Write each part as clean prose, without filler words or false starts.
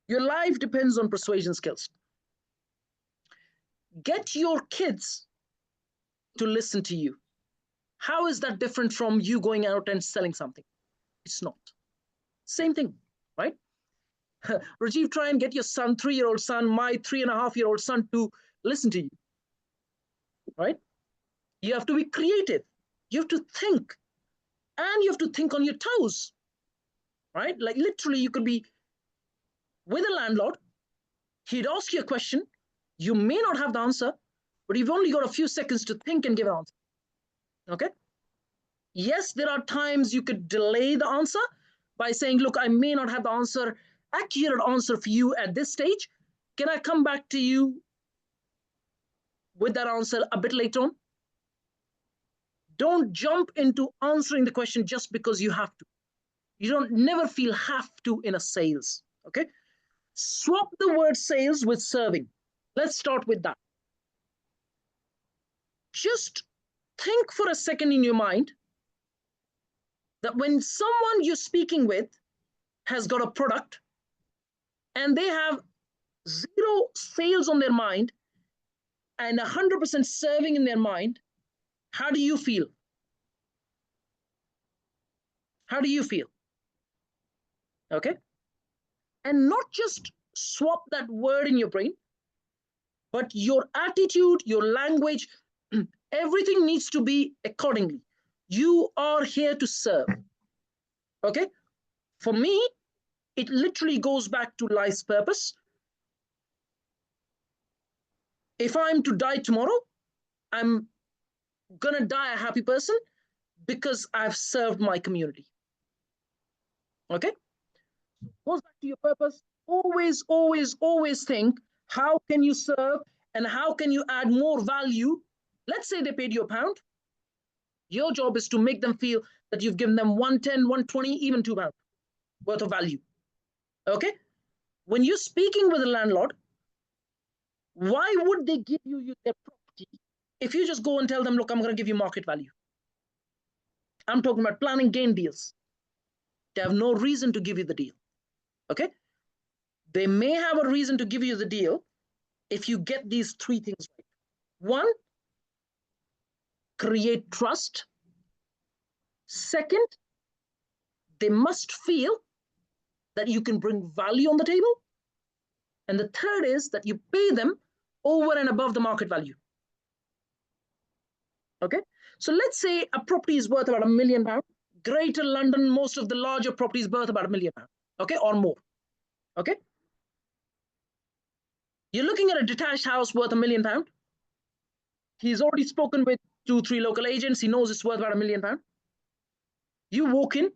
Your life depends on persuasion skills. Get your kids to listen to you. How is that different from you going out and selling something? It's not. Same thing, right? Rajiv, try and get your son, 3-year-old son, my 3.5-year-old son to listen to you, right? You have to be creative. You have to think, and you have to think on your toes, right? Like literally, you could be with a landlord. He'd ask you a question. You may not have the answer, but you've only got a few seconds to think and give an answer. Okay? Yes, there are times you could delay the answer by saying, look, I may not have the accurate answer for you at this stage. Can I come back to you with that answer a bit later on? Don't jump into answering the question just because you have to. You don't never feel have to in a sales. Okay? Swap the word sales with serving. Let's start with that. Just think for a second in your mind that when someone you're speaking with has got a product and they have zero sales on their mind and 100% serving in their mind, how do you feel? How do you feel? Okay? And not just swap that word in your brain, but your attitude, your language, everything needs to be accordingly. You are here to serve. Okay? For me, it literally goes back to life's purpose. If I'm to die tomorrow, I'm gonna die a happy person because I've served my community. Okay? Goes back to your purpose. Always, always, always think, how can you serve and how can you add more value? Let's say they paid you £1. Your job is to make them feel that you've given them 110, 120, even £2 worth of value. Okay? When you're speaking with a landlord, why would they give you their property if you just go and tell them, look, I'm going to give you market value? I'm talking about planning gain deals. They have no reason to give you the deal. Okay? They may have a reason to give you the deal if you get these three things right. One, create trust. Second, they must feel that you can bring value on the table. And the third is that you pay them over and above the market value. Okay? So let's say a property is worth about £1 million. Greater London, most of the larger properties worth about £1 million. Okay? Or more. Okay? You're looking at a detached house worth £1 million. He's already spoken with 2-3 local agents. He knows it's worth about £1 million. You walk in,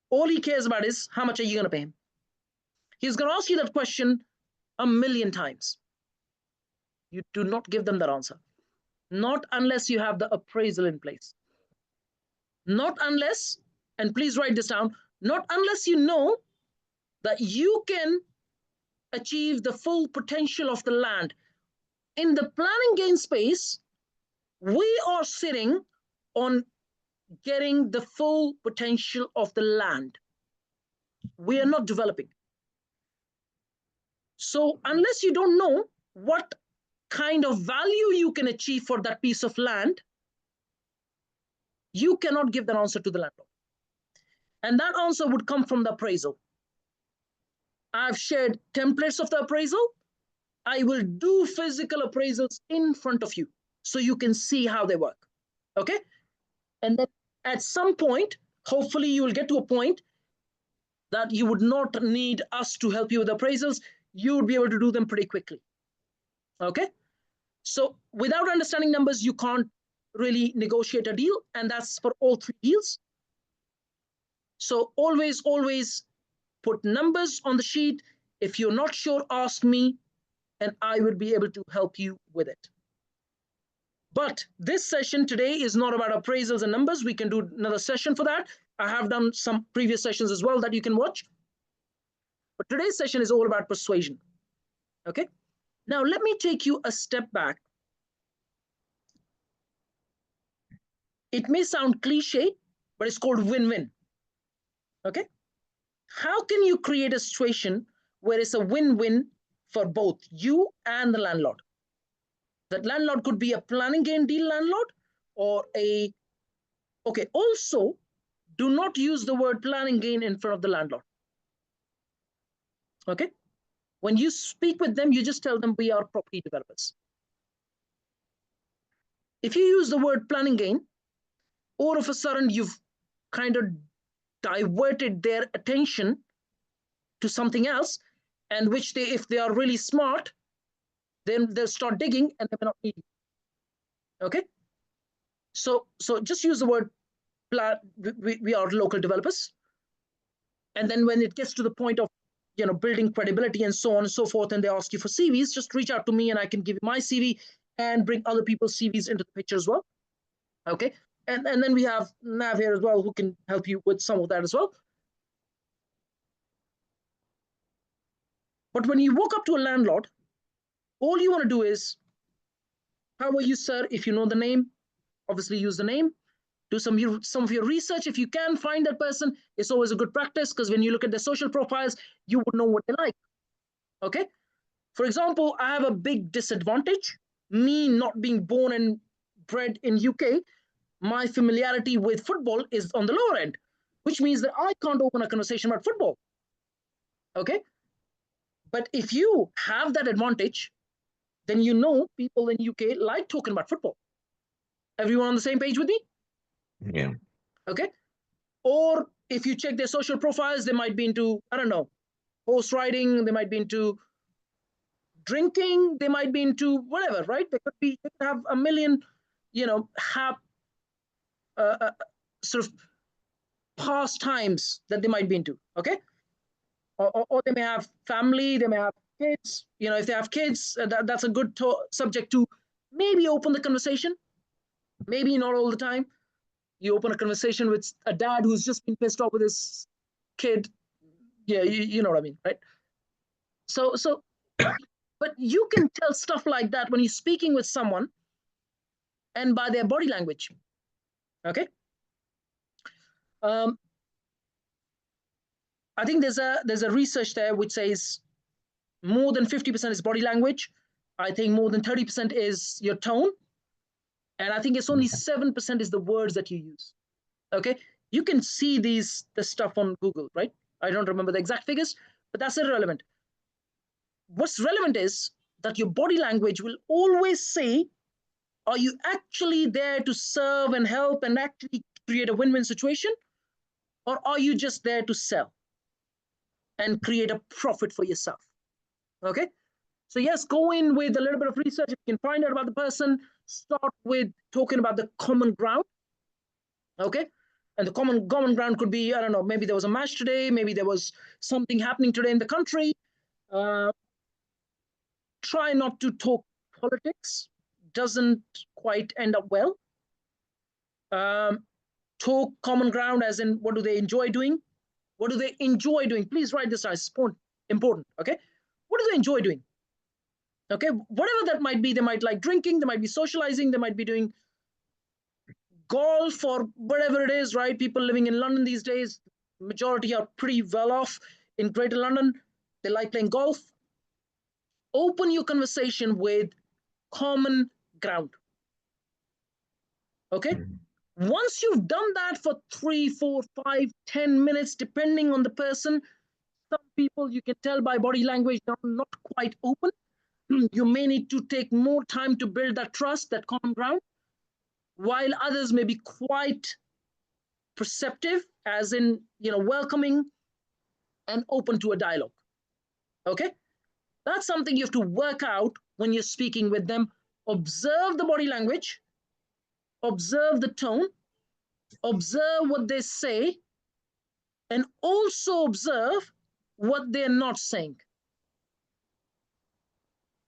all he cares about is how much are you going to pay him? He's going to ask you that question 1,000,000 times. You do not give them that answer. Not unless you have the appraisal in place. Not unless, and please write this down, not unless you know that you can achieve the full potential of the land. In the planning gain space, we are sitting on getting the full potential of the land. We are not developing. So unless you don't know what kind of value you can achieve for that piece of land, you cannot give that answer to the landlord. And that answer would come from the appraisal. I've shared templates of the appraisal. I will do physical appraisals in front of you so you can see how they work. Okay? And then at some point, hopefully you will get to a point that you would not need us to help you with appraisals. You would be able to do them pretty quickly. Okay? So without understanding numbers, you can't really negotiate a deal, and that's for all 3 deals. So always, always put numbers on the sheet. If you're not sure, ask me, and I will be able to help you with it. But this session today is not about appraisals and numbers. We can do another session for that. I have done some previous sessions as well that you can watch. But today's session is all about persuasion. Okay? Now, let me take you a step back. It may sound cliche, but it's called win-win. Okay? How can you create a situation where it's a win-win for both you and the landlord. That landlord could be a planning gain deal landlord or a, okay, also do not use the word planning gain in front of the landlord. Okay. When you speak with them, you just tell them we are property developers. If you use the word planning gain, all of a sudden you've kind of diverted their attention to something else, and which they, if they are really smart, then they'll start digging and they may not need you. Okay. So just use the word we are local developers. And then when it gets to the point of, you know, building credibility and so on and so forth, and they ask you for CVs, just reach out to me and I can give you my CV and bring other people's CVs into the picture as well. Okay. And then we have Nav here as well, who can help you with some of that as well. But when you walk up to a landlord, all you want to do is, how are you, sir? If you know the name, obviously use the name. Do some of your research. If you can find that person, it's always a good practice, because when you look at their social profiles, you would know what they like. Okay. For example, I have a big disadvantage. Me not being born and bred in UK, my familiarity with football is on the lower end, which means that I can't open a conversation about football. Okay. But if you have that advantage, then you know people in UK like talking about football. Everyone on the same page with me? Yeah. Okay. Or if you check their social profiles, they might be into, I don't know, horse riding, they might be into drinking, they might be into whatever, right? They could have a million, you know, sort of pastimes that they might be into. Okay. Or they may have family, they may have kids. You know, if they have kids, that's a good subject to maybe open the conversation. Maybe not all the time. You open a conversation with a dad who's just been pissed off with his kid. Yeah, you know what I mean, right? So, but you can tell stuff like that when you're speaking with someone and by their body language. Okay. I think there's a research there which says more than 50% is body language. I think more than 30% is your tone. And I think it's only 7% is the words that you use. Okay. You can see the stuff on Google, right? I don't remember the exact figures, but that's irrelevant. What's relevant is that your body language will always say, are you actually there to serve and help and actually create a win-win situation? Or are you just there to sell and create a profit for yourself? Okay. So yes, go in with a little bit of research. If you can find out about the person, start with talking about the common ground. Okay. And the common ground could be, I don't know, maybe there was a match today, maybe there was something happening today in the country. Try not to talk politics. Doesn't quite end up well. Talk common ground as in, what do they enjoy doing? What do they enjoy doing? Please write this down. It's important. Okay. What do they enjoy doing? Okay. Whatever that might be, they might like drinking, they might be socializing, they might be doing golf or whatever it is, right? People living in London these days, majority are pretty well off in Greater London. They like playing golf. Open your conversation with common ground. Okay. Once you've done that for 3, 4, 5, 10 minutes, depending on the person, some people you can tell by body language are not quite open. You may need to take more time to build that trust, that common ground, while others may be quite perceptive, as in, you know, welcoming and open to a dialogue. Okay. That's something you have to work out when you're speaking with them. Observe the body language, observe the tone, observe what they say, and also observe what they're not saying.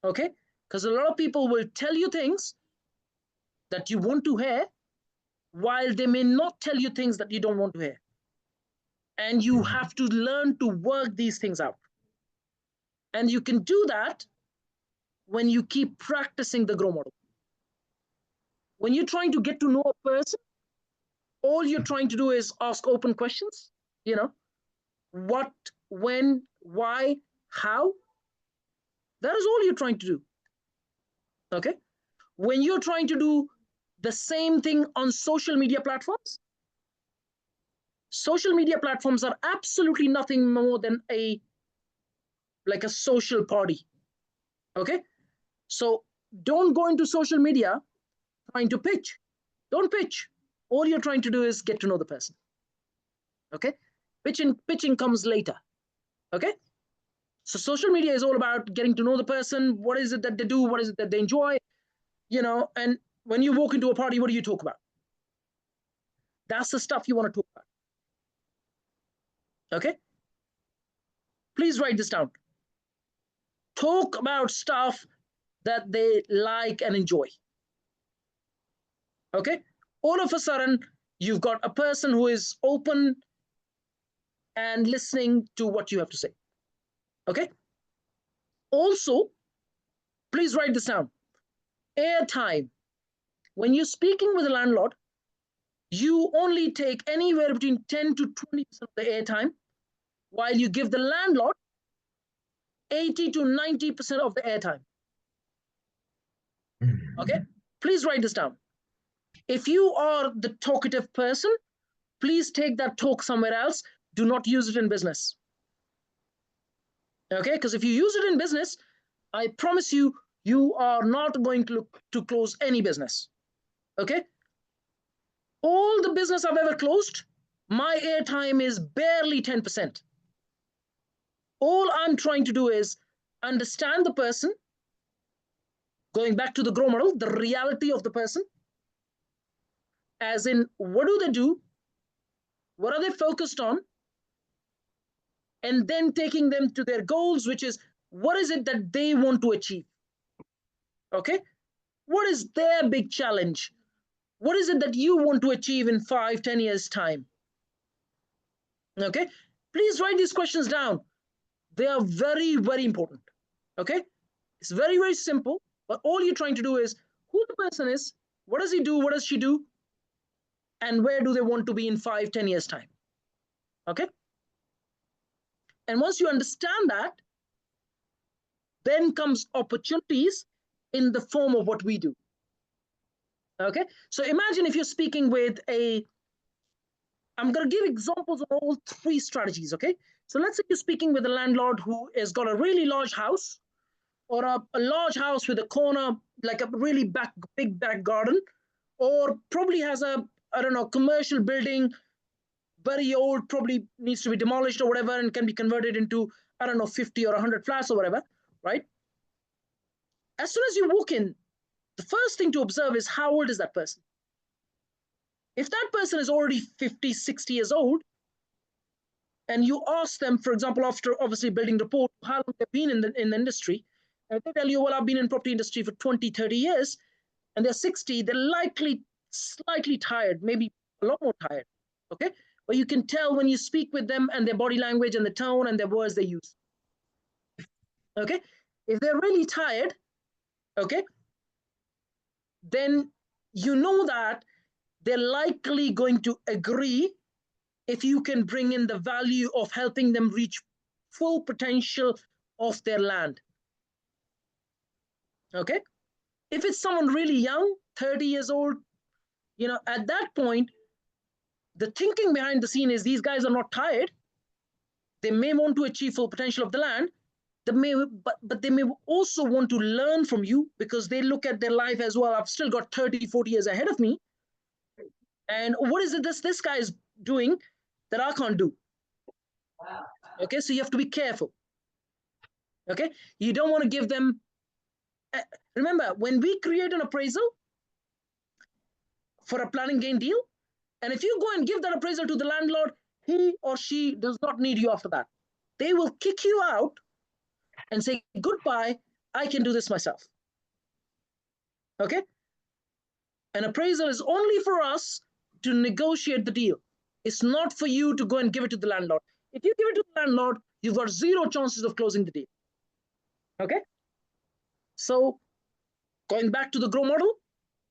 Okay. Because a lot of people will tell you things that you want to hear, while they may not tell you things that you don't want to hear. And you have to learn to work these things out. And you can do that when you keep practicing the GROW model. When you're trying to get to know a person, all you're trying to do is ask open questions. You know, what, when, why, how. That is all you're trying to do. Okay. When you're trying to do the same thing on social media platforms are absolutely nothing more than like a social party. Okay. So don't go into social media trying to pitch. Don't pitch. All you're trying to do is get to know the person. Okay. Pitching comes later. Okay. So social media is all about getting to know the person. What is it that they do? What is it that they enjoy? And when you walk into a party, what do you talk about? That's the stuff you want to talk about. Okay. Please write this down. Talk about stuff that they like and enjoy. Okay. All of a sudden, you've got a person who is open and listening to what you have to say. Okay. Also, please write this down. Airtime. When you're speaking with a landlord, you only take anywhere between 10 to 20% of the airtime, while you give the landlord 80 to 90% of the airtime. Okay? Please write this down. If you are the talkative person, please take that talk somewhere else. Do not use it in business. Okay? Because if you use it in business, I promise you, you are not going to close any business. Okay? All the business I've ever closed, my airtime is barely 10%. All I'm trying to do is understand the person, going back to the grow model, the reality of the person, as in what do they do, what are they focused on, and then taking them to their goals, which is what is it that they want to achieve. Okay? What is their big challenge? What is it that you want to achieve in 5-10 years time? Okay? Please write these questions down. They are very, very important. Okay? It's very, very simple, but all you're trying to do is who the person is, what does he do, what does she do, and where do they want to be in 5-10 years time. Okay? And once you understand that, then comes opportunities in the form of what we do. Okay? So imagine if you're speaking with I'm going to give examples of all three strategies. Okay? So let's say you're speaking with a landlord who has got a really large house, or a large house with a corner, like a really big back garden, or probably has commercial building, very old, probably needs to be demolished or whatever, and can be converted into, 50 or 100 flats or whatever, right? As soon as you walk in, the first thing to observe is how old is that person? If that person is already 50, 60 years old, and you ask them, for example, after obviously building rapport, how long they've been in the industry, and they tell you, well, I've been in property industry for 20, 30 years, and they're 60, they're likely slightly tired, maybe a lot more tired. Okay? But you can tell when you speak with them and their body language and the tone and the words they use. Okay? If they're really tired, okay, then you know that they're likely going to agree if you can bring in the value of helping them reach full potential of their land. Okay? If it's someone really young, 30 years old, at that point, the thinking behind the scene is these guys are not tired. They may want to achieve full potential of the land, but they may also want to learn from you, because they look at their life as, well, I've still got 30, 40 years ahead of me. And what is it this guy is doing that I can't do? Okay, so you have to be careful. Okay, you don't want to give them. Remember, when we create an appraisal for a planning gain deal, and if you go and give that appraisal to the landlord, he or she does not need you after that. They will kick you out and say, goodbye, I can do this myself. Okay? An appraisal is only for us to negotiate the deal. It's not for you to go and give it to the landlord. If you give it to the landlord, you've got zero chances of closing the deal. Okay? So, going back to the grow model,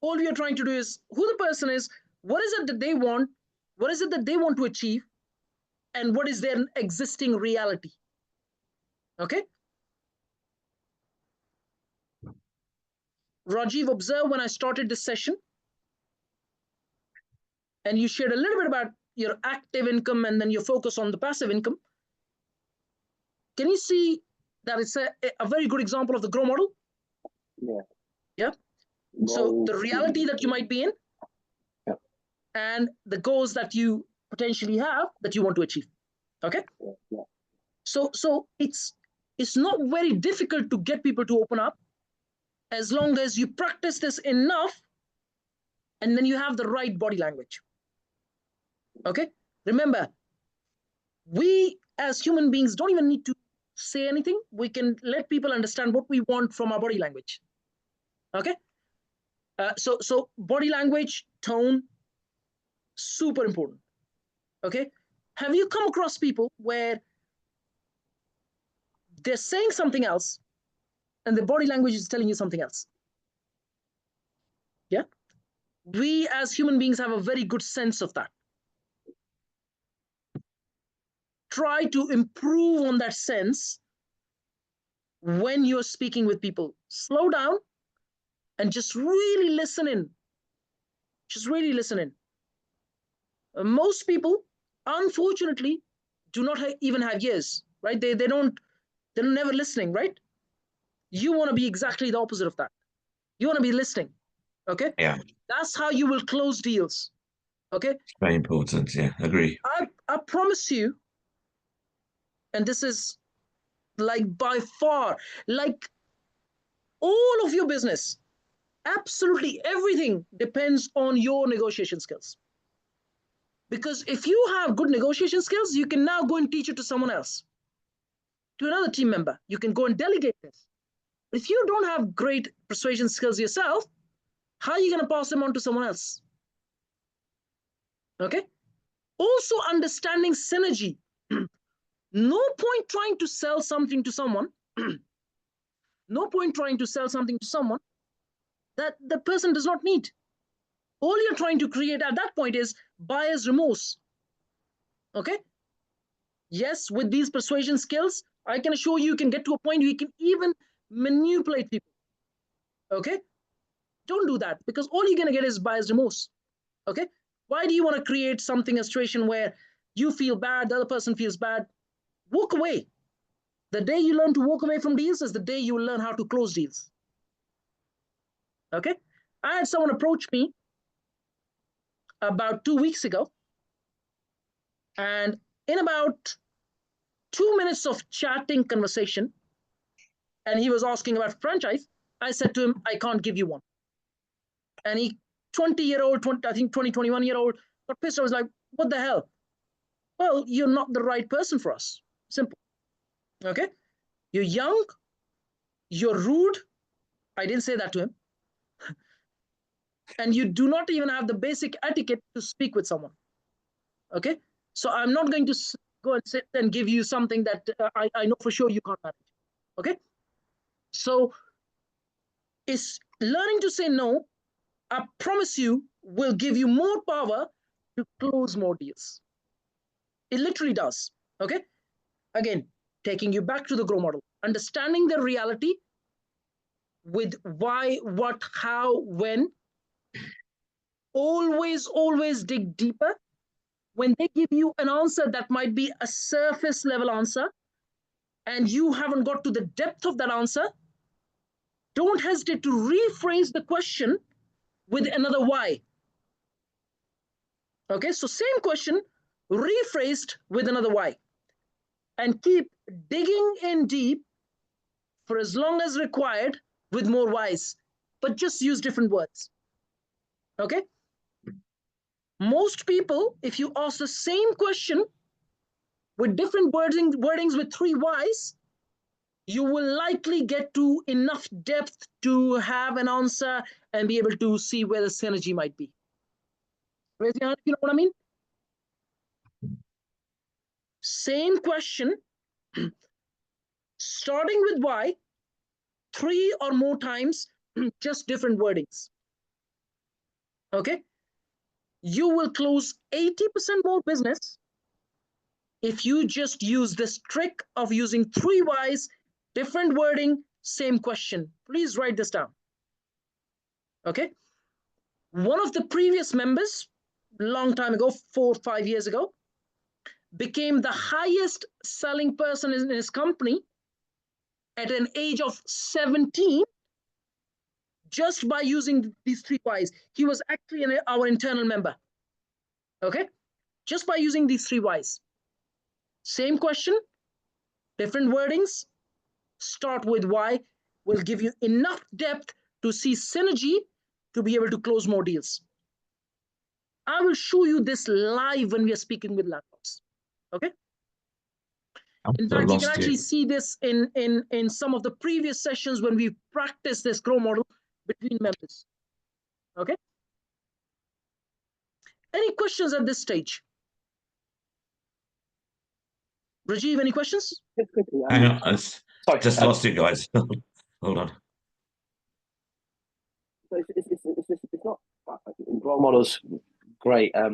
all we are trying to do is who the person is, what is it that they want, what is it that they want to achieve, and what is their existing reality. Okay. Rajiv, observe when I started this session and you shared a little bit about your active income and then your focus on the passive income. Can you see that it's a very good example of the grow model? Yeah. Yeah. So the reality that you might be in, yeah, and the goals that you potentially have that you want to achieve. Okay. Yeah. So it's not very difficult to get people to open up as long as you practice this enough and then you have the right body language. Okay. Remember, we as human beings don't even need to say anything. We can let people understand what we want from our body language. Okay. So body language, tone, super important. Okay. Have you come across people where they're saying something else and the body language is telling you something else? Yeah. We as human beings have a very good sense of that. Try to improve on that sense when you're speaking with people. Slow down and just really listen in. Just really listen in. Most people, unfortunately, do not even have ears, right? They're never listening, right? You want to be exactly the opposite of that. You want to be listening. Okay. Yeah. That's how you will close deals. Okay. It's very important. Yeah, agree. I promise you, and this is like by far, like all of your business, absolutely everything depends on your negotiation skills. Because if you have good negotiation skills, you can now go and teach it to someone else, to another team member. You can go and delegate this. If you don't have great persuasion skills yourself, how are you going to pass them on to someone else? Okay. Also, understanding synergy. No point trying to sell something to someone. No point trying to sell something to someone that the person does not need. All you're trying to create at that point is buyer's remorse. Okay. Yes, with these persuasion skills, I can assure you can get to a point where you can even manipulate people. Okay. Don't do that, because all you're going to get is buyer's remorse. Okay. Why do you want to create something, a situation where you feel bad, the other person feels bad? Walk away. The day you learn to walk away from deals is the day you will learn how to close deals. Okay. I had someone approach me about 2 weeks ago, and in about 2 minutes of chatting conversation, and he was asking about franchise, I said to him, I can't give you one. And he, 20-year-old, I think 21-year-old, got pissed. I was like, what the hell? Well, you're not the right person for us. Simple. Okay. You're young. You're rude. I didn't say that to him. And you do not even have the basic etiquette to speak with someone. Okay. So I'm not going to go and sit and give you something that I know for sure you can't manage. Okay. So it's learning to say no. I promise you will give you more power to close more deals. It literally does. Okay. Again, taking you back to the grow model, understanding the reality with why, what, how, when. Always dig deeper. When they give you an answer that might be a surface level answer and you haven't got to the depth of that answer, don't hesitate to rephrase the question with another why. Okay, so same question rephrased with another why, and keep digging in deep for as long as required with more whys, but just use different words. Okay. Most people, if you ask the same question with different wordings with 3 whys, you will likely get to enough depth to have an answer and be able to see where the synergy might be. Raise your hand if you know what I mean. Same question, starting with why, 3 or more times, just different wordings. Okay. You will close 80% more business if you just use this trick of using 3 whys, different wording, same question. Please write this down. Okay. One of the previous members, long time ago, 4 or 5 years ago, became the highest selling person in his company at an age of 17 just by using these 3 whys. He was actually our internal member. Okay. Just by using these 3 whys. Same question, different wordings, start with why, will give you enough depth to see synergy to be able to close more deals. I will show you this live when we are speaking with landlords. Okay. In fact, you can actually see this in some of the previous sessions when we practiced this grow model between members. Okay. Any questions at this stage? Rajiv, any questions? Just quickly, Hang on, I sorry, just lost you guys. Hold on. So it's not role models. Great. I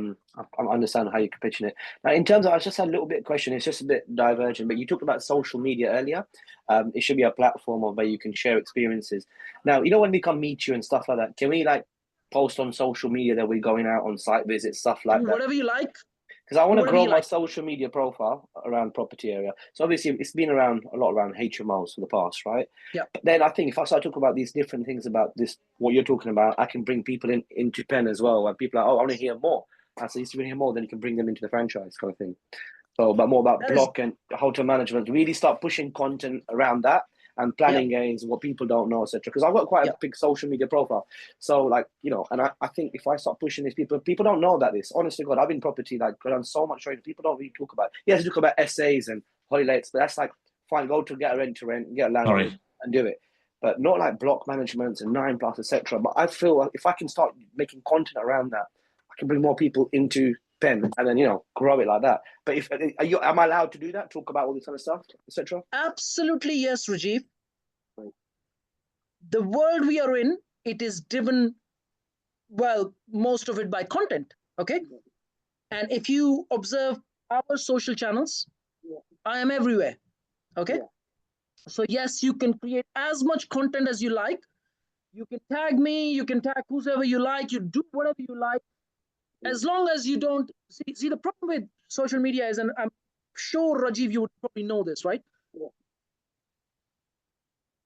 understand how you can pitch it. Now, in terms of, I just had a little bit of question. It's just a bit divergent, but you talked about social media earlier. It should be a platform where you can share experiences. Now, you know, when we come meet you and stuff like that, can we like post on social media that we're going out on site visits, stuff like that? Whatever you like. Because I want to grow my social media profile around property area. So obviously it's been around a lot around HMOs for the past, right? Yeah. But then I think if I start talking about these different things about this, what you're talking about, I can bring people into Penn as well. And people are, oh, I want to hear more. I say, if you want to hear more, then you can bring them into the franchise kind of thing. So, but more about block and hotel management, really start pushing content around that and planning games, what people don't know, etc. Because I've got quite a big social media profile. So like, you know, and I think if I start pushing these people don't know about this. Honestly, God, I've been property, like done so much training. People don't really talk about it. Yes, talk about essays and holidays, but that's like, fine, go to get a rent to rent, get a landlord and do it. But not like block management and 9+, etc. But I feel if I can start making content around that, I can bring more people into Penn and then, you know, grow it like that. But if am I allowed to do that? Talk about all this kind of stuff, etc. Absolutely yes, Rajiv. Right. The world we are in, it is driven, well, most of it by content. Okay. And if you observe our social channels, I am everywhere. Okay. So yes, you can create as much content as you like. You can tag me, you can tag whoever you like, you do whatever you like. As long as you don't see the problem with social media is, and I'm sure Rajiv, you would probably know this, right?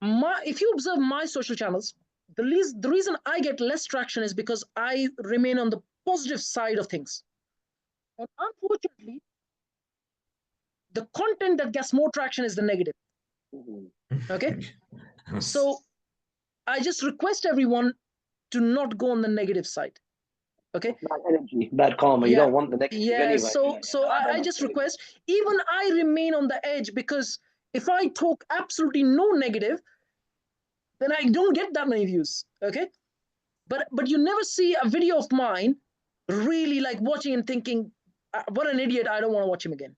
If you observe my social channels, the reason I get less traction is because I remain on the positive side of things. And unfortunately, the content that gets more traction is the negative. Okay. So I just request everyone to not go on the negative side. Okay. Bad energy, bad karma. You don't want the negative anyway. So I just request, even I remain on the edge, because if I talk absolutely no negative, then I don't get that many views. Okay. But you never see a video of mine really like watching and thinking, what an idiot, I don't want to watch him again.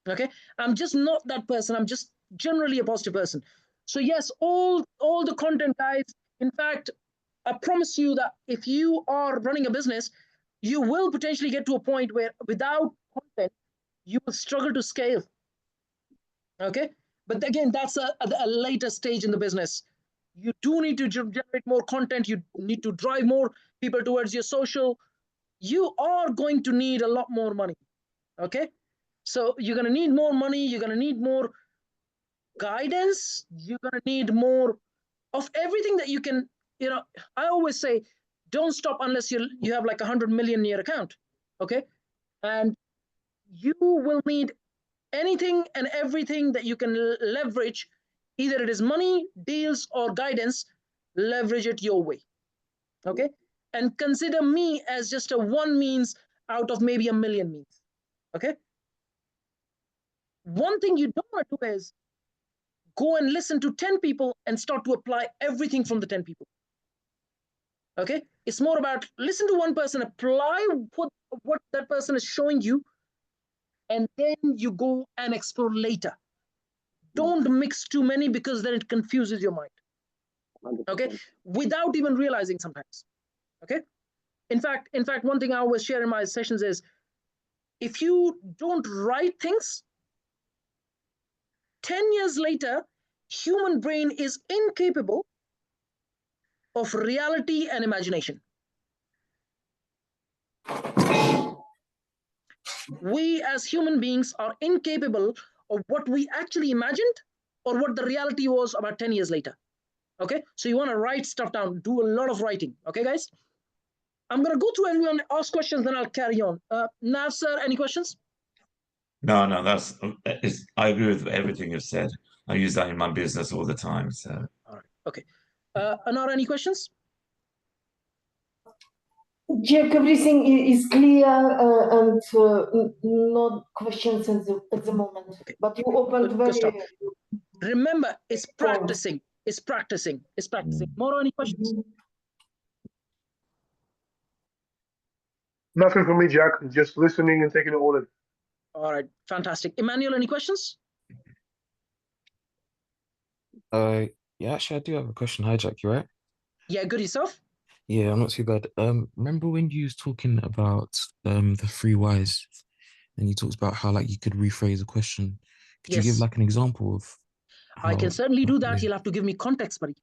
Okay. I'm just not that person. I'm just generally a positive person. So yes, all the content, guys. In fact, I promise you that if you are running a business, you will potentially get to a point where without content, you will struggle to scale. Okay. But again, that's a later stage in the business. You do need to generate more content. You need to drive more people towards your social. You are going to need a lot more money. Okay. So you're going to need more money. You're going to need more guidance. You're going to need more of everything that you can, you know, I always say, don't stop unless you have like 100 million in your account. Okay. And you will need anything and everything that you can leverage. Either it is money, deals, or guidance, leverage it your way. Okay. And consider me as just a one means out of maybe a million means. Okay. One thing you don't want to do is go and listen to 10 people and start to apply everything from the 10 people. Okay. It's more about listen to one person, apply what that person is showing you, and then you go and explore later. Don't mix too many, because then it confuses your mind. Okay. Without even realizing sometimes. Okay. In fact, one thing I always share in my sessions is if you don't write things, 10 years later, human brain is incapable of reality and imagination. We as human beings are incapable of what we actually imagined or what the reality was about 10 years later. Okay, so you want to write stuff down, do a lot of writing. Okay, guys, I'm going to go through everyone, ask questions, then I'll carry on. Nav, sir, any questions? No, I agree with everything you've said. I use that in my business all the time. So, All right, okay. Anara, any questions? Jack, everything is clear and no questions at the moment. Okay. But you opened Good very. stuff. Remember, it's practicing. It's practicing. It's practicing. Moro, any questions? Nothing from me, Jack. Just listening and taking it all in. All right, fantastic. Emmanuel, any questions? Yeah, actually, I do have a question. Hi, Jack, you right? Yeah, good yourself? Yeah, I'm not too bad. Remember when you was talking about the three whys, and you talked about how like you could rephrase a question? Could you give Yes. like an example of how? I can certainly do that. Yeah. You'll have to give me context, buddy.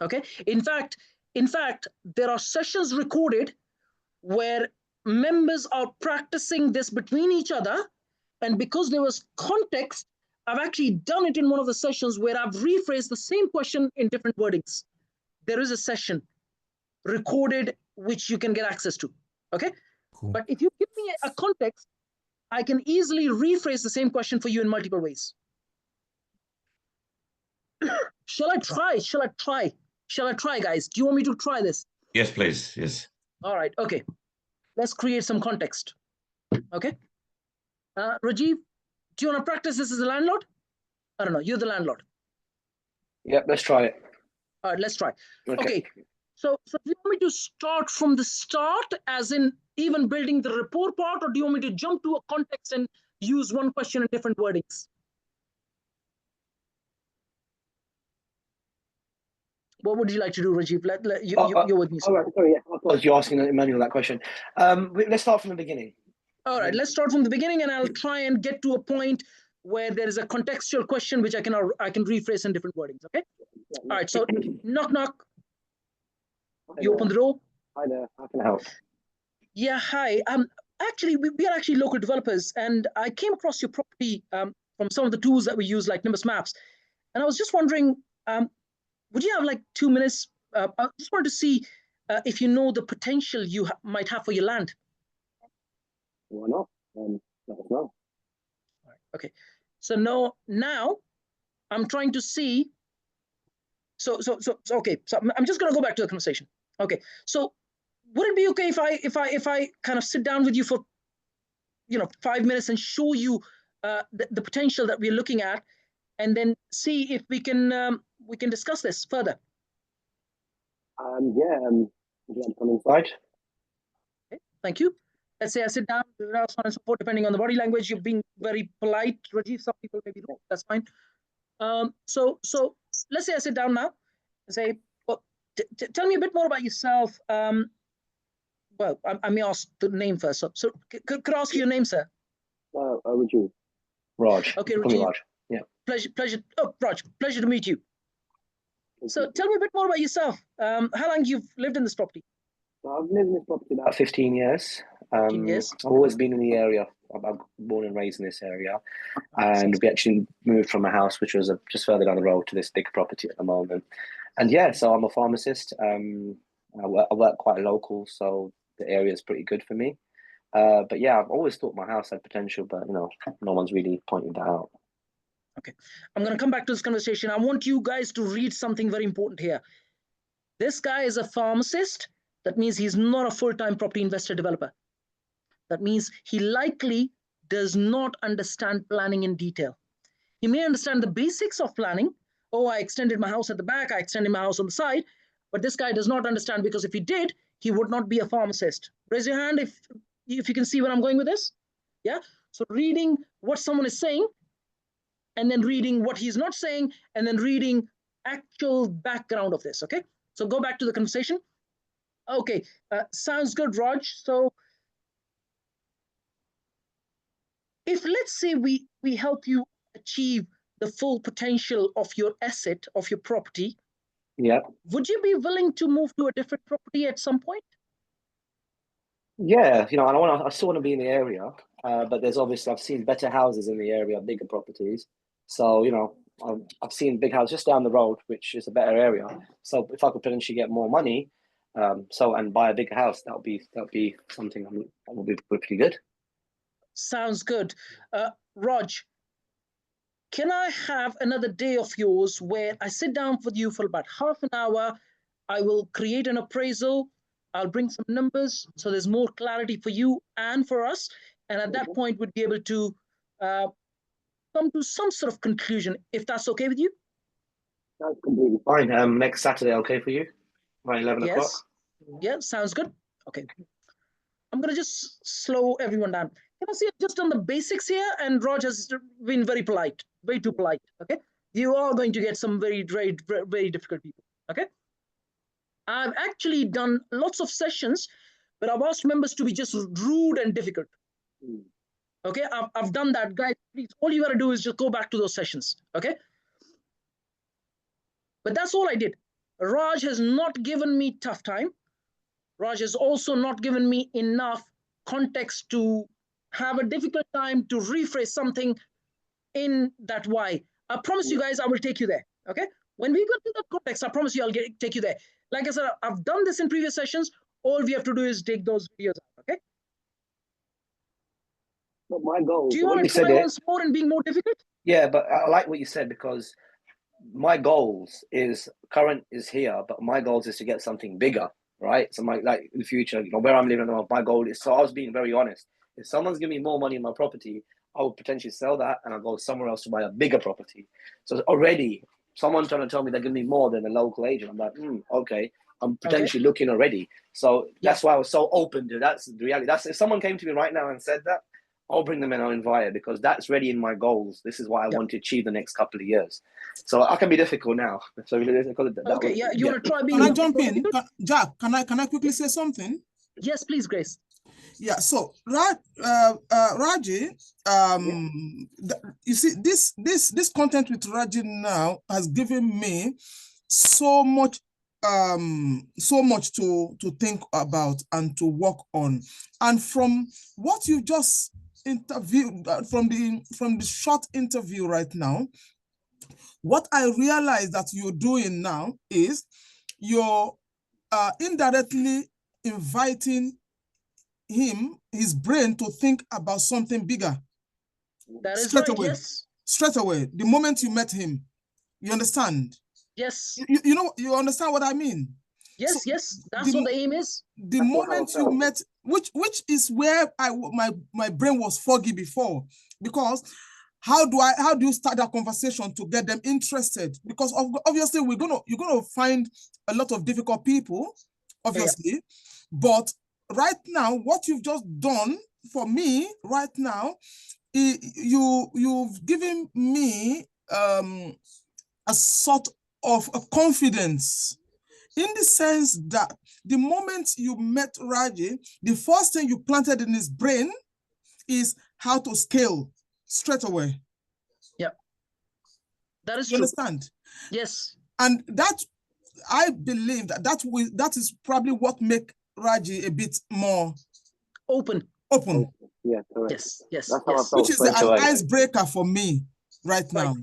Okay. In fact, there are sessions recorded where members are practicing this between each other, and because there was context, I've actually done it in one of the sessions where I've rephrased the same question in different wordings. There is a session recorded which you can get access to. Okay. Cool. But if you give me a context, I can easily rephrase the same question for you in multiple ways. Shall I try, guys? Do you want me to try this? yes, please. Yes. All right, okay. Let's create some context. Okay. Rajiv, do you want to practice this as a landlord? I don't know. You're the landlord. Yep, let's try it. All right, let's try. Okay. So do you want me to start from the start, as in even building the rapport part, or do you want me to jump to a context and use one question in different wordings? What would you like to do, Rajiv? You're with me. All right, sorry, yeah. I thought you asking Emmanuel that question. Let's start from the beginning. All right, let's start from the beginning, and I'll try and get to a point where there is a contextual question which I can rephrase in different wordings. Okay. All right. So knock knock. You open the door. Hi there. How can I help? Yeah. Hi. Actually, we are actually local developers, and I came across your property from some of the tools that we use, like Nimbus Maps, and I was just wondering, would you have like 2 minutes? I just wanted to see if you know the potential you might have for your land. Why not? Let us know. Okay. So now I'm trying to see. So okay. So I'm just going to go back to the conversation. Okay. So would it be okay if I kind of sit down with you for 5 minutes and show you the potential that we're looking at, and then see if we can discuss this further? Would you like to come inside? Okay, thank you. Let's say I sit down, so on and so forth, depending on the body language. You're being very polite, Rajiv. Some people may be rude. That's fine. So let's say I sit down now and say, well, tell me a bit more about yourself. Well, I may ask the name first. So could I ask your name, sir? Would you? Raj. Okay, Rajiv. Raj. Yeah. Pleasure. Oh, Raj, pleasure to meet you. So tell me a bit more about yourself. How long you've lived in this property? I've lived in this property about 15 years. 15 years. I've always been in the area. I'm born and raised in this area. And we actually moved from a house which was just further down the road to this big property at the moment. And yeah, so I'm a pharmacist. I work quite local, so the area is pretty good for me. But yeah, I've always thought my house had potential, but no one's really pointed that out. Okay, I'm going to come back to this conversation. I want you guys to read something very important here. This guy is a pharmacist. That means he's not a full-time property investor developer. That means he likely does not understand planning in detail. He may understand the basics of planning. Oh, I extended my house at the back, I extended my house on the side. But this guy does not understand, because if he did, he would not be a pharmacist. Raise your hand if you can see where I'm going with this. Yeah. So reading what someone is saying, and then reading what he's not saying, and then reading actual background of this. Okay. So go back to the conversation. Okay. Sounds good, Raj. So if let's say we help you achieve the full potential of your asset, of your property, Yeah. would you be willing to move to a different property at some point? Yeah, you know, I still want to be in the area, but there's obviously I've seen better houses in the area, bigger properties. So, you know, I've seen big houses just down the road, which is a better area. So if I could potentially get more money, and buy a bigger house, that would be something that would be pretty good. Sounds good. Raj, can I have another day of yours where I sit down with you for about half an hour? I will create an appraisal. I'll bring some numbers so there's more clarity for you and for us. And at that point, we'd be able to come to some sort of conclusion, if that's okay with you. That's completely fine. Next Saturday, okay for you? Around 11 o'clock? Yes. Yeah, sounds good. Okay. I'm going to just slow everyone down. Can I see just on the basics here? And Raj has been very polite, way too polite. Okay. You are going to get some very, very, very difficult people. Okay. I've actually done lots of sessions, but I've asked members to be just rude and difficult. Okay. I've done that, guys. Please, all you got to do is just go back to those sessions. Okay. But that's all I did. Raj has not given me tough time. Raj has also not given me enough context to have a difficult time to rephrase something in that why. I promise you guys, I will take you there. Okay. When we go to that context, I promise you, take you there. Like I said, I've done this in previous sessions. All we have to do is take those videos out. Okay. But my goal. Do you want to try once more and being more difficult? Yeah, but I like what you said because my goals is current is here, but my goals is to get something bigger, right? So like in the future, you know, where I'm living now, my goal is. So I was being very honest. If someone's giving me more money in my property, I would potentially sell that and I'll go somewhere else to buy a bigger property. So already, someone trying to tell me they're giving me more than a local agent. I'm like, okay. I'm potentially looking already. So that's why I was so open to that's the reality. That's if someone came to me right now and said that, I'll bring them in, I'll invite it because that's ready in my goals. This is what I want to achieve the next couple of years. So I can be difficult now. So okay, you want to try being. Can I jump in, Jack? Can I quickly say something? Yes, please, Grace. Yeah. So, Raji, you see, this content with Raji now has given me so much to think about and to work on, and from what you just interviewed from the short interview right now, what I realize that you're doing now is you're indirectly inviting his brain to think about something bigger. That is right, yes. Straight away, the moment you met him, you understand? Yes. You know, you understand what I mean? Yes, so yes, that's what the aim is. The moment you met, which is where my brain was foggy before, because how do you start that conversation to get them interested? Because obviously you're gonna find a lot of difficult people, obviously, but right now what you've just done for me right now, you've given me a sort of a confidence, in the sense that the moment you met Raji, the first thing you planted in his brain is how to scale straight away. Yeah, that is you true. Understand? Yes. And that, I believe that is probably what make Raji a bit more open. Yeah, correct. Yes. Which is an icebreaker for me right now.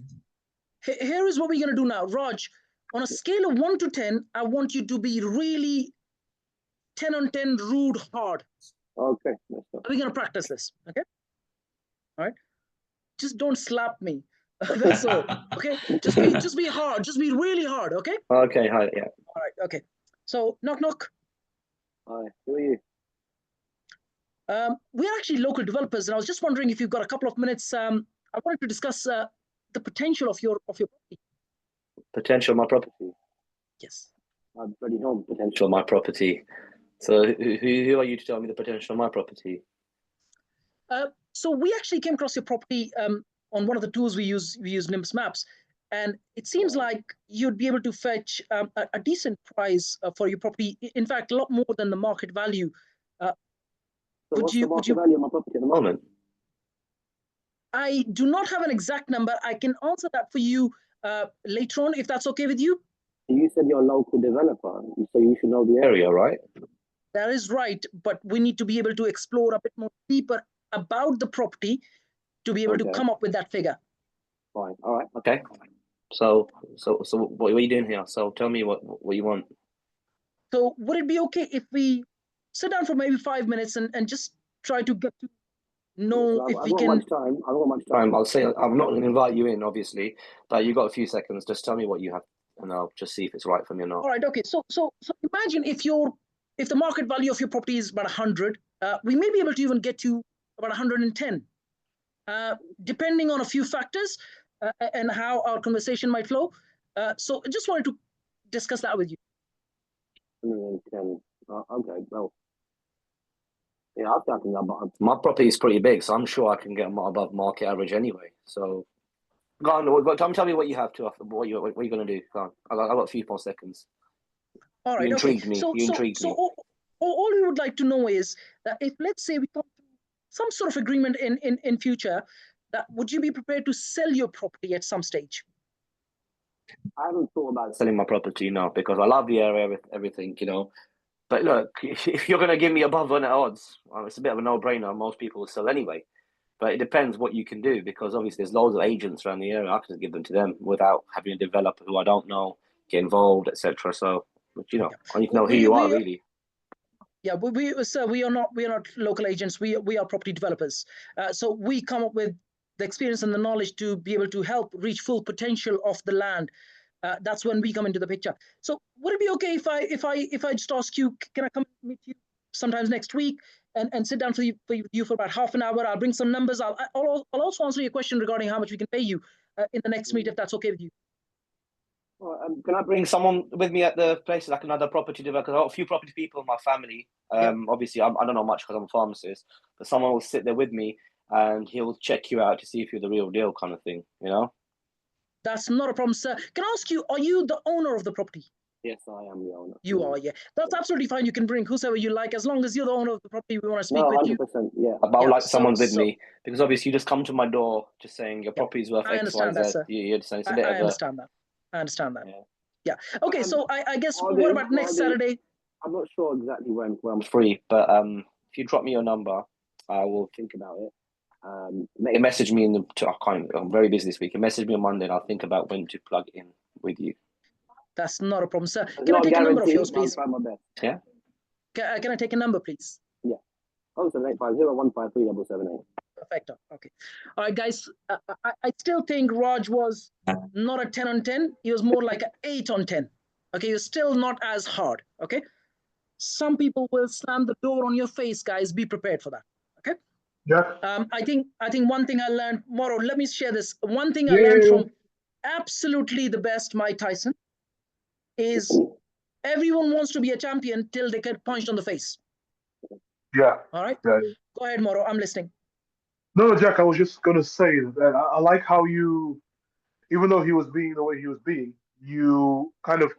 Here is what we're going to do now. Raj, on a scale of 1 to 10, I want you to be really 10 on 10 rude hard. Okay. We're going to practice this. Okay. All right. Just don't slap me. That's all. Okay. Just be hard. Just be really hard. Okay. Okay. Hi. Yeah. All right. Okay. So knock knock. Hi. Who are you? We're actually local developers, and I was just wondering if you've got a couple of minutes. I wanted to discuss the potential of your property. Potential of my property? Yes. I already know the potential of my property. So who are you to tell me the potential of my property? So we actually came across your property on one of the tools we use NIMS Maps, and it seems like you'd be able to fetch a decent price for your property. In fact, a lot more than the market value. So what's the market value of my property at the moment? I do not have an exact number. I can answer that for you later on, if that's okay with you. You said you're a local developer, so you should know the area, right? That is right, but we need to be able to explore a bit more deeper about the property to be able to Okay. come up with that figure. Fine. All right. Okay. So what are you doing here? So tell me what you want. So would it be okay if we sit down for maybe 5 minutes and just try to get to know if we can? I don't got much time. I'll say I'm not going to invite you in, obviously, but you got a few seconds. Just tell me what you have, and I'll just see if it's right for me or not. All right. Okay. So imagine if the market value of your property is about 100, we may be able to even get to about 110, depending on a few factors and how our conversation might flow. So I just wanted to discuss that with you. 110. Okay. Well, yeah, I think my property is pretty big, so I'm sure I can get above market average anyway. So, go on. Tell me what you have to offer. What you're going to do? Go on. I got a few more seconds. All right. You intrigued okay. me. So, you intrigued me. All we would like to know is that if, let's say, we come to some sort of agreement in future, that would you be prepared to sell your property at some stage? I haven't thought about selling my property now because I love the area with everything, you know. But look, if you're going to give me above 100 odds, well, it's a bit of a no-brainer. Most people will sell anyway. But it depends what you can do because obviously there's loads of agents around the area. I can just give them to them without having a developer who I don't know get involved, etc. So, you know, I need to know who you are really. Yeah, sir, we are not local agents. We are property developers. So we come up with the experience and the knowledge to be able to help reach full potential of the land. That's when we come into the picture. So would it be okay if I just ask you, can I come meet you sometimes next week and sit down for you for about half an hour? I'll bring some numbers. I'll also answer your question regarding how much we can pay you in the next meet, if that's okay with you. Can I bring someone with me at the place, like another property developer? Because I've got a few property people in my family. Obviously, I don't know much because I'm a pharmacist, but someone will sit there with me and he'll check you out to see if you're the real deal, kind of thing. You know. That's not a problem, sir. Can I ask you, are you the owner of the property? Yes, I am the owner. You are, yeah. That's absolutely fine. You can bring whoever you like, as long as you're the owner of the property. We want to speak with you. 100%, yeah. But I would like someone with me because obviously you just come to my door just saying your property is worth X, Y, Z. That, sir. You understand? It's a bit I understand that. I understand that. Yeah. Okay, so I guess what about next Saturday? I'm not sure exactly when I'm free, but if you drop me your number, I will think about it. Message me I'm very busy this week. Message me on Monday and I'll think about when to plug in with you. That's not a problem, sir. Can I take a number of yours, please? I'll try my best. Yeah? Can I take a number, please? Yeah. 07850153778. Perfect. Okay. All right, guys. I still think Raj was not a 10 on 10. He was more like an 8 on 10. Okay, he was still not as hard. Okay. Some people will slam the door on your face, guys. Be prepared for that. Okay. Yeah. I think one thing I learned, Moro, let me share this. One thing I learned from absolutely the best Mike Tyson is everyone wants to be a champion till they get punched on the face. Yeah. All right. Yeah. Go ahead, Moro. I'm listening. No, Jack, I was just going to say that I like how you, even though he was being the way he was being, you kind of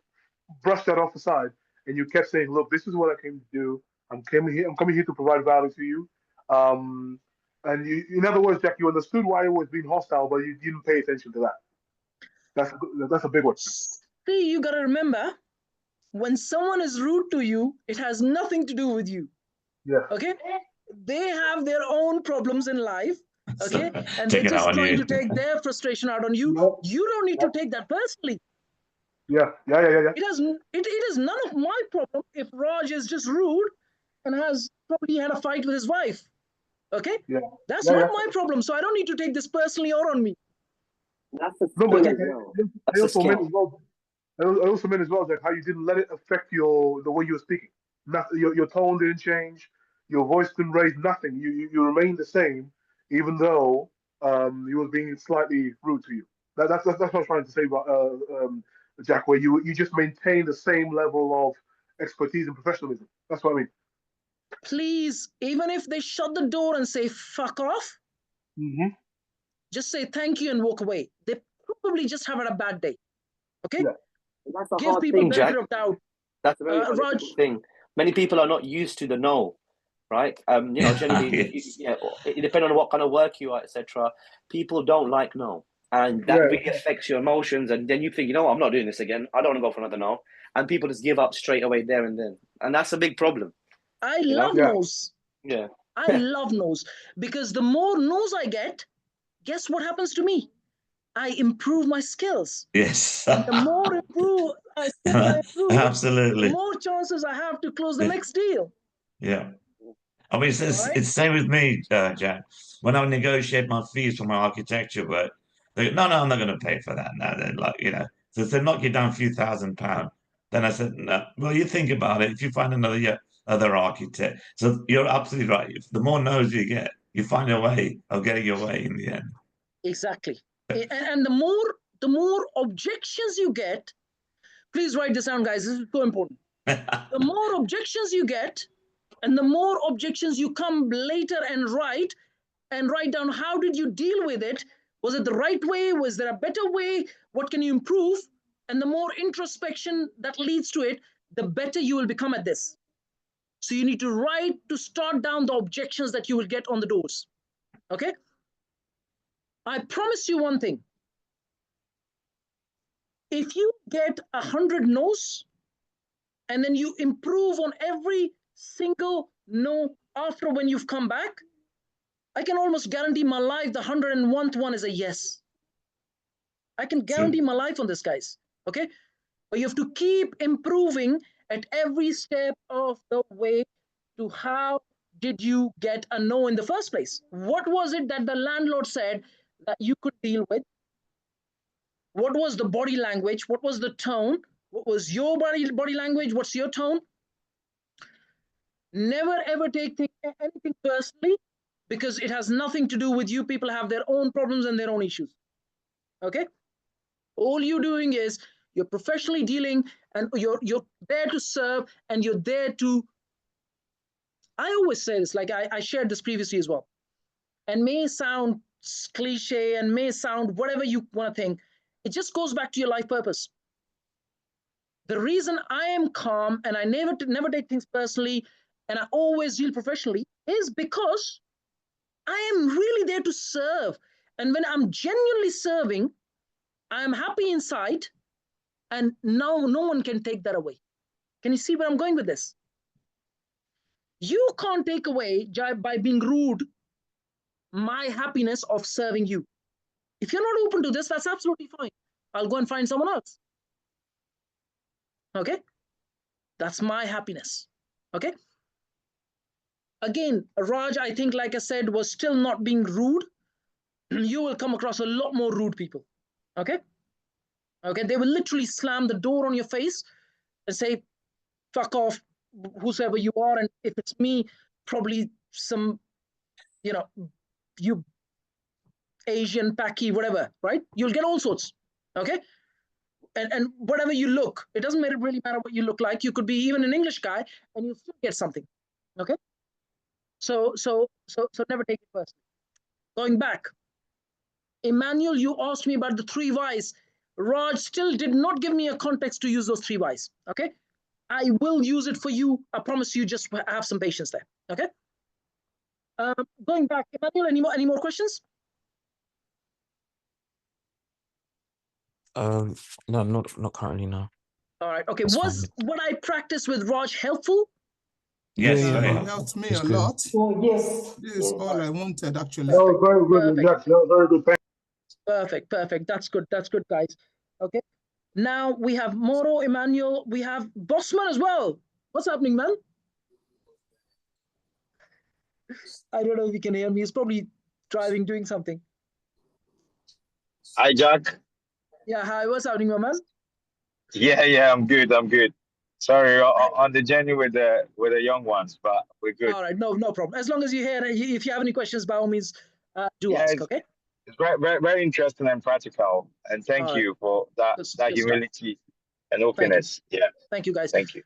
brushed that off aside and you kept saying, look, this is what I came to do. I'm coming here to provide value to you. And you, in other words, Jack, you understood why it was being hostile, but you didn't pay attention to that. That's a big one. See, you got to remember, when someone is rude to you, it has nothing to do with you. Yeah. Okay? They have their own problems in life. Okay? And they're Taking just out on trying you. to take their frustration out on you. No. You don't need to take that personally. Yeah. It is none of my problem if Raj is just rude and has probably had a fight with his wife. Okay? Yeah. That's not my problem. So I don't need to take this personally or on me. That's a No, but That's a skill. I also meant as well, Jack, how you didn't let it affect the way you were speaking. Nothing, your tone didn't change, your voice didn't raise, nothing. You remained the same, even though he was being slightly rude to you. That's what I was trying to say about Jack, where you just maintain the same level of expertise and professionalism. That's what I mean. Please, even if they shut the door and say fuck off, just say thank you and walk away. They probably just have had a bad day. Okay? Yeah. That's a Give people benefit of doubt. That's a very difficult thing. Many people are not used to the no. right? Generally, Yes. it depends on what kind of work you are, etc. People don't like no, and that Yeah. really affects your emotions. And then you think, I'm not doing this again. I don't want to go for another no, and people just give up straight away there and then, and that's a big problem. I You know? love Yeah. no's. Yeah. I love no's because the more no's I get, guess what happens to me? I improve my skills. Yes. And the more improve skills I improve, the Absolutely. more chances I have to close the Yeah. next deal. Yeah. I mean, Right? it's same with me, Jack. When I negotiate my fees for my architecture work, they go, no, I'm not going to pay for that. No, they're like, so if they knock you down a few £1,000s, then I said, no. Well, you think about it. If you find other architect, so you're absolutely right. If the more no's you get, you find a way of getting your way in the end. Exactly. And the more objections you get, please write this down, guys. This is so important. The more objections you get, and the more objections you come later and write down how did you deal with it? Was it the right way? Was there a better way? What can you improve? And the more introspection that leads to it, the better you will become at this. So you need to write to start down the objections that you will get on the doors. Okay? I promise you one thing. If you get 100 no's and then you improve on every single no after when you've come back, I can almost guarantee my life the 101th one is a yes. I can guarantee my life on this, guys. Okay? But you have to keep improving at every step of the way to how did you get a no in the first place? What was it that the landlord said that you could deal with? What was the body language? What was the tone? What was your body language? What's your tone? Never ever take anything personally because it has nothing to do with you. People have their own problems and their own issues. Okay? All you're doing is you're professionally dealing and you're there to serve and you're there to. I always say this, like I shared this previously as well, and may sound cliche and may sound whatever you want to think. It just goes back to your life purpose. The reason I am calm and I never take things personally and I always deal professionally is because I am really there to serve. And when I'm genuinely serving, I am happy inside, and no one can take that away. Can you see where I'm going with this? You can't take away by being rude my happiness of serving you. If you're not open to this, that's absolutely fine. I'll go and find someone else. Okay? That's my happiness. Okay? Again, Raj, I think, like I said, was still not being rude. You will come across a lot more rude people. Okay? Okay? They will literally slam the door on your face and say, fuck off, whosoever you are. And if it's me, probably some, you Asian, Paki, whatever, right? You'll get all sorts. Okay? And whatever you look, it doesn't really matter what you look like. You could be even an English guy and you'll still get something. Okay? So never take it personally. Going back, Emmanuel, you asked me about the 3 whys. Raj still did not give me a context to use those 3 whys. Okay? I will use it for you. I promise you, just have some patience there. Okay? Going back, Emmanuel, any more questions? No, not currently, no. All right. Okay. That's Was fine. what I practiced with Raj helpful? Yes, Yeah, very no, It helpful. helped me it's a good. lot. Oh, yes. This is Yes. all I wanted, actually. That was very good, Perfect. Jack. That was very good. Thank Perfect. That's good, guys. Okay. Now we have Moro, Emmanuel. We have Bossman as well. What's happening, man? I don't know if he can hear me. He's probably driving, doing something. Hi, Jack. Yeah. Hi. What's happening, my man? Yeah, I'm good. Sorry, on the journey with the young ones, but we're good. All right. No problem. As long as you hear, if you have any questions, by all means, do Yeah, ask. Okay. it's very interesting and practical. And thank All right. you for that Good stuff. humility and Thank you. openness. Yeah, Thank you, guys. thank you.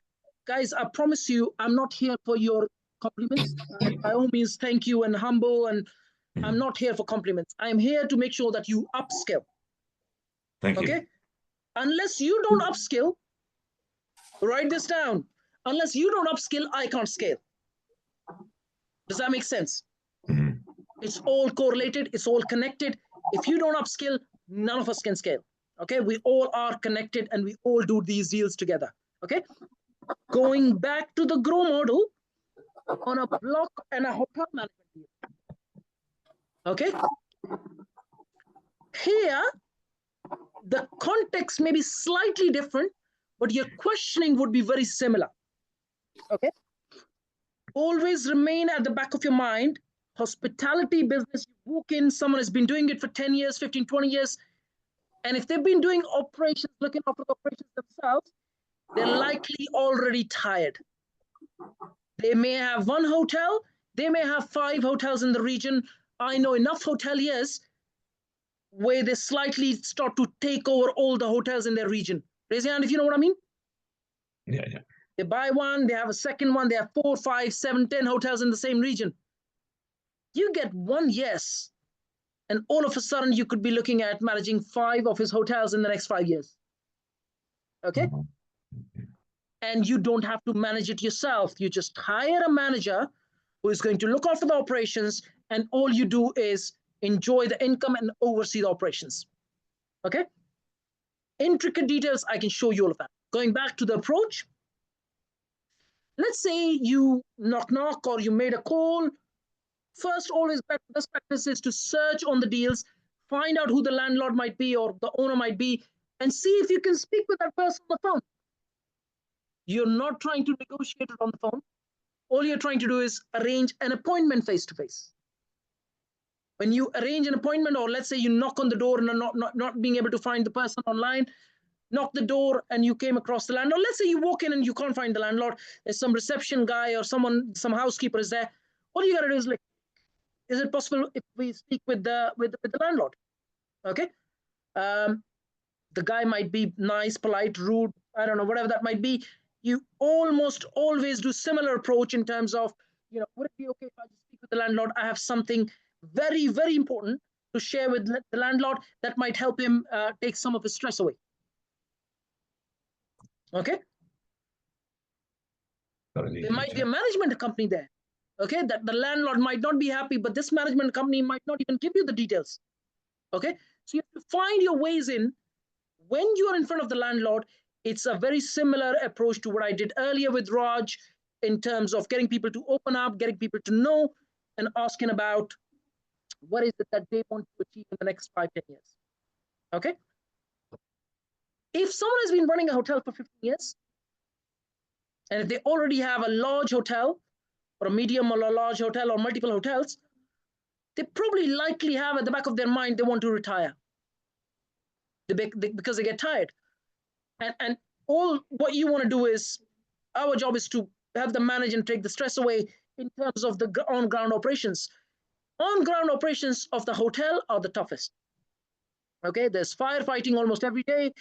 Guys, I promise you, I'm not here for your compliments. By all means, thank you and humble. And I'm not here for compliments. I'm here to make sure that you upskill. Thank you. Okay? Unless you don't upskill, write this down. Unless you don't upskill, I can't scale. Does that make sense? Mhm. It's all correlated, it's all connected. If you don't upskill, none of us can scale. Okay, we all are connected and we all do these deals together. Okay, going back to the grow model on a block and a hotel management deal. Okay, here the context may be slightly different, but your questioning would be very similar. Okay, always remain at the back of your mind. Hospitality business, you walk in, someone has been doing it for 10 years, 15, 20 years. And if they've been doing operations, looking after operations themselves, they're likely already tired. They may have one hotel, they may have 5 hotels in the region. I know enough hoteliers where they slightly start to take over all the hotels in their region. Raise your hand if you know what I mean. Yeah, yeah. They buy one, they have a second one, they have 4, 5, 7, 10 hotels in the same region. You get one yes, and all of a sudden you could be looking at managing 5 of his hotels in the next 5 years. Okay? Mhm. And you don't have to manage it yourself. You just hire a manager who is going to look after the operations, and all you do is enjoy the income and oversee the operations. Okay? Intricate details, I can show you all of that. Going back to the approach, let's say you knock or you made a call. First, always best practice is to search on the deals, find out who the landlord might be or the owner might be, and see if you can speak with that person on the phone. You're not trying to negotiate it on the phone. All you're trying to do is arrange an appointment face to face. When you arrange an appointment, or let's say you knock on the door and are not being able to find the person online, knock the door and you came across the landlord. Let's say you walk in and you can't find the landlord. There's some reception guy or someone, some housekeeper is there. All you gotta do is like, is it possible if we speak with the landlord? Okay. The guy might be nice, polite, rude, I don't know, whatever that might be. You almost always do similar approach in terms of, would it be okay if I just speak with the landlord? I have something very, very important to share with the landlord that might help him take some of his stress away. Okay. There might be a management company there. Okay, that the landlord might not be happy, but this management company might not even give you the details. Okay, so you have to find your ways in. When you are in front of the landlord, it's a very similar approach to what I did earlier with Raj in terms of getting people to open up, getting people to know, and asking about what is it that they want to achieve in the next 5, 10 years. Okay, if someone has been running a hotel for 15 years, and if they already have a large hotel, or a medium or a large hotel or multiple hotels, they probably likely have at the back of their mind they want to retire because they get tired. And all what you want to do is, our job is to have them manage and take the stress away in terms of the on-ground operations. On-ground operations of the hotel are the toughest. Okay, there's firefighting almost every day,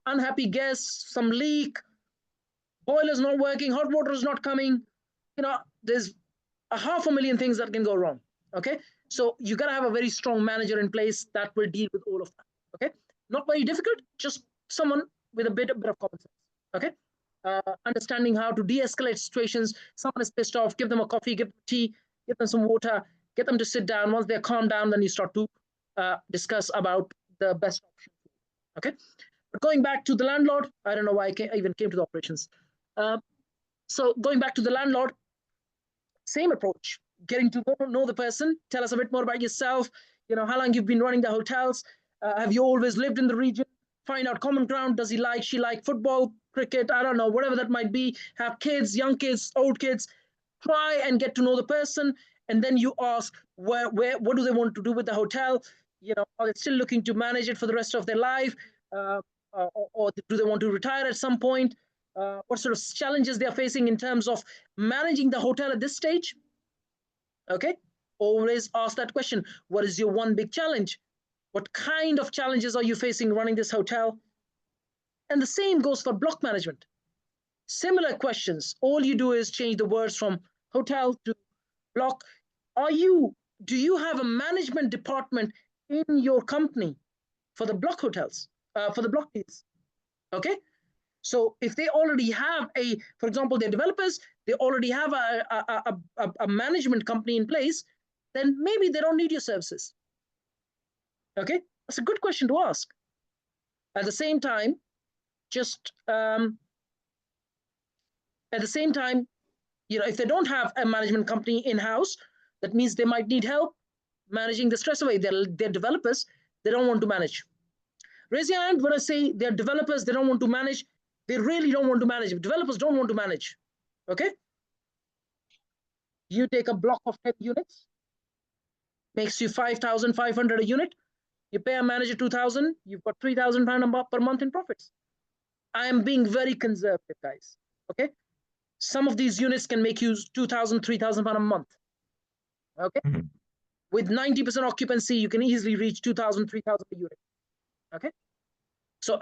unhappy guests, some leak, boiler's not working, hot water is not coming, there's 500,000 things that can go wrong. Okay, so you got to have a very strong manager in place that will deal with all of that. Okay, not very difficult, just someone with a bit of common sense. Okay, understanding how to de-escalate situations. Someone is pissed off, give them a coffee, give them tea, give them some water, get them to sit down. Once they're calmed down, then you start to discuss about the best option. Okay, but going back to the landlord, I don't know why I even came to the operations. So going back to the landlord, same approach, getting to know the person. Tell us a bit more about yourself. How long you've been running the hotels. Have you always lived in the region? Find out common ground. Does she like football, cricket? I don't know, whatever that might be. Have kids, young kids, old kids. Try and get to know the person. And then you ask, what do they want to do with the hotel? Are they still looking to manage it for the rest of their life? Or do they want to retire at some point? What sort of challenges they are facing in terms of managing the hotel at this stage? Okay, always ask that question. What is your one big challenge? What kind of challenges are you facing running this hotel? And the same goes for block management. Similar questions. All you do is change the words from hotel to block. Do you have a management department in your company for the block hotels, for the block deals? Okay, so if they already have for example, they're developers, they already have a management company in place, then maybe they don't need your services. Okay, that's a good question to ask. At the same time, if they don't have a management company in-house, that means they might need help managing the stress away. They're developers, they don't want to manage. Raise your hand when I say they're developers, they don't want to manage. They really don't want to manage. Developers don't want to manage. Okay? You take a block of 10 units, makes you 5,500 a unit. You pay a manager 2,000, you've got 3,000 pounds per month in profits. I am being very conservative, guys. Okay? Some of these units can make you 2,000, 3,000 pounds a month. Okay? Mhm. With 90% occupancy, you can easily reach 2,000, 3,000 a unit. Okay? So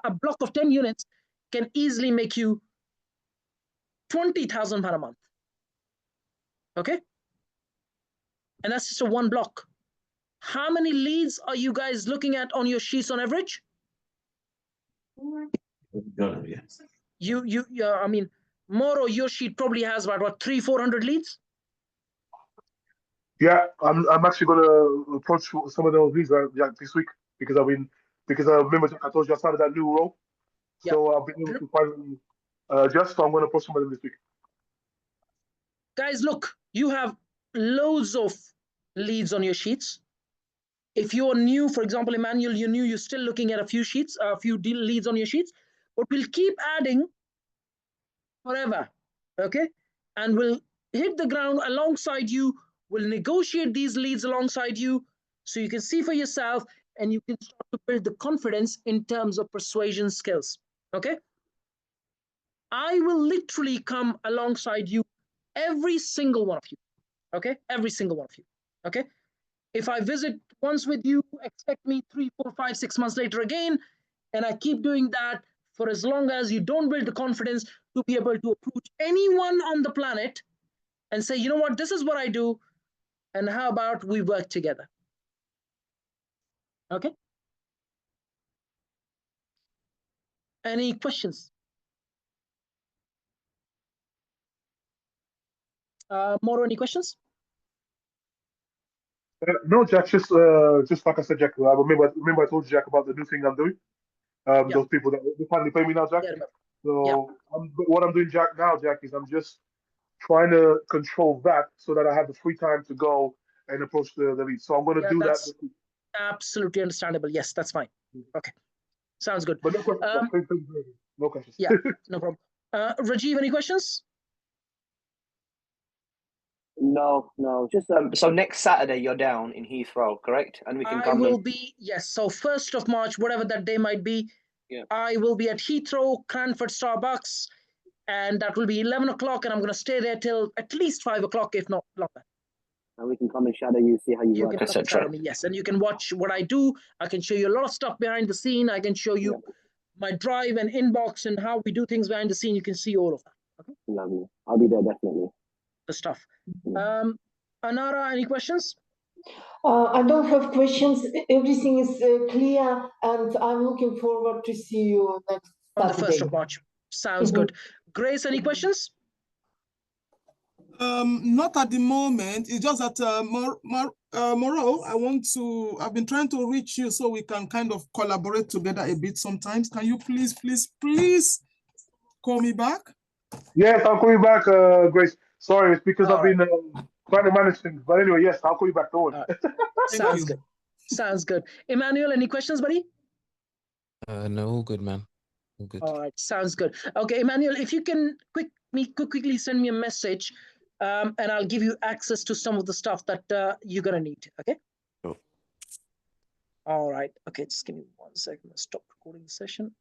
a block of 10 units can easily make you 20,000 pounds a month. Okay? And that's just a one block. How many leads are you guys looking at on your sheets on average? Got it, yes. I mean, Moro, your sheet probably has about what, 300-400 leads? Yeah, I'm actually gonna approach some of those leads this week because I remember I told you I started that new role, so I've been able to finally adjust. So I'm gonna approach some of them this week. Guys, look, you have loads of leads on your sheets. If you're new, for example, Emmanuel, you're new, you're still looking at a few leads on your sheets, but we'll keep adding forever, okay? And we'll hit the ground alongside you. We'll negotiate these leads alongside you so you can see for yourself and you can start to build the confidence in terms of persuasion skills, okay? I will literally come alongside you, every single one of you, okay? Every single one of you, okay? If I visit once with you, expect me 3, 4, 5, 6 months later again, and I keep doing that for as long as you don't build the confidence to be able to approach anyone on the planet and say, you know what, this is what I do, and how about we work together? Okay? Any questions? Moro, any questions? No, Jack, just like I said, Jack. I remember I told you, Jack, about the new thing I'm doing. Those people that they finally pay me now, Jack. Yeah, So what I'm doing, Jack, is I'm just trying to control that so that I have the free time to go and approach the lead. So I'm going to do that. Absolutely understandable. Yes, that's fine. Okay, sounds good. But no questions. No questions. Yeah, no problem. Rajiv, any questions? No. Just so next Saturday you're down in Heathrow, correct? And we can come. I will be, yes. So 1st of March, whatever that day might be, I will be at Heathrow, Cranford Starbucks, and that will be 11 o'clock, and I'm going to stay there till at least 5 o'clock, if not longer. And we can come and shadow you, see how you work, etc. Yes, and you can watch what I do. I can show you a lot of stuff behind the scene. I can show you my drive and inbox and how we do things behind the scene. You can see all of that. Okay? Lovely. I'll be there definitely. The stuff. Anara, any questions? I don't have questions. Everything is clear, and I'm looking forward to see you next on Saturday. The 1st of March. Sounds good. Grace, any questions? Not at the moment. It's just that Moro, I've been trying to reach you so we can kind of collaborate together a bit sometimes. Can you please call me back? Yes, I'll call you back, Grace. Sorry, it's because I've been trying to manage things. But anyway, yes, I'll call you back. Don't worry. Sounds good. Sounds good. Emmanuel, any questions, buddy? No, all good, man. All good. All right, sounds good. Okay, Emmanuel, if you can quickly send me a message, and I'll give you access to some of the stuff that you're gonna need. Okay. Sure. All right. Okay, just give me 1 second. I'll stop recording the session.